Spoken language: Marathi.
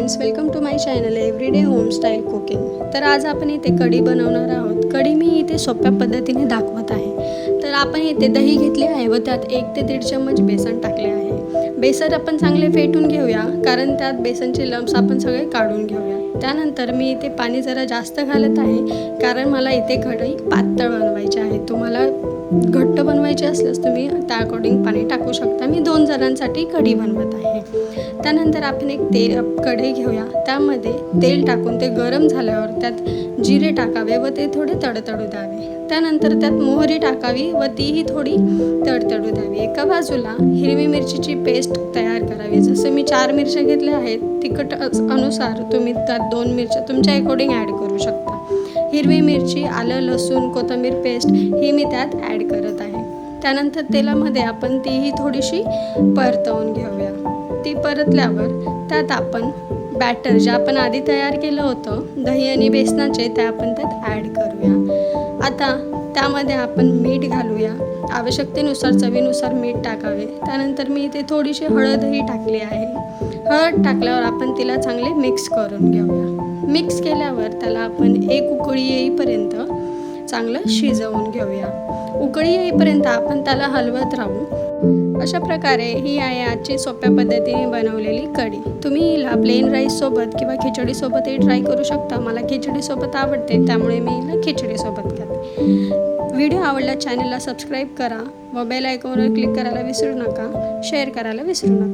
Friends, welcome to my channel everyday home style cooking. तर आज आपण इथे कढी बनवणार आहोत। कढी मी इथे सोप्या पद्धतीने दाखवत आहे। तर आपण इथे दही घेतले आहे व त्यात 1 ते 1.5 चम्मच बेसन टाकले आहे। बेसन आपण चांगले फेटून घेऊया, कारण त्यात बेसनचे लम्स आपण सगळे काढून घेऊया। त्यानंतर मी इथे पाणी जरा जास्त घालत आहे, कारण मला इथे कढी पातळ बनवायची आहे। तुम्हाला घट्ट बनवायचे असल्यास तुम्ही त्या अकॉर्डिंग पाणी टाकू शकता। मी 2 जणांसाठी कढी बनवत आहे। त्यानंतर आपण एक कढई घेऊया, त्यामध्ये तेल टाकून ते गरम झाल्यावर त्यात जिरे टाकावे व ते थोडे तडतडू द्यावे। त्यानंतर त्यात मोहरी टाकावी व तीही थोडी तडतडू द्यावी। एका बाजूला हिरवी मिरचीची पेस्ट तयार करावी। जसे मी 4 मिरच्या घेतल्या आहेत, तिखट अनुसार तुम्ही त्यात 2 मिरच्या तुमच्या अकॉर्डिंग ॲड करू शकता। हिरवी मिरची, आलं, लसूण, कोथिंबीर पेस्ट ही मी त्यात ॲड करत आहे। त्यानंतर तेलामध्ये आपण तीही थोडीशी परतवून घेऊया। ती परतल्यावर त्यात आपण बॅटर जे आपण आधी तयार केलं होतं दही आणि बेसनाचे, ते आपण त्यात ॲड करूया। आता त्यामध्ये आपण मीठ घालूया, आवश्यकतेनुसार चवीनुसार मीठ टाकावे। त्यानंतर मी इथे थोडीशी हळदही टाकली आहे। हळद टाकल्यावर आपण तिला चांगले मिक्स करून घेऊया। मिक्स केल्यावर त्याला आपण एक उकळी येईपर्यंत चांगलं शिजवून घेऊया। उकळी येईपर्यंत आपण त्याला हलवत राहू। अशा प्रकारे ही आहे आजची सोप्या पद्धतीने बनवलेली कढी। तुम्ही हिला प्लेन राईससोबत किंवा खिचडीसोबतही ट्राय करू शकता। मला खिचडीसोबत आवडते, त्यामुळे मी हिला खिचडीसोबत खाते। व्हिडिओ आवडल्यास चॅनलला सबस्क्राईब करा व बेल आयकॉनवर क्लिक करायला विसरू नका। शेअर करायला विसरू नका।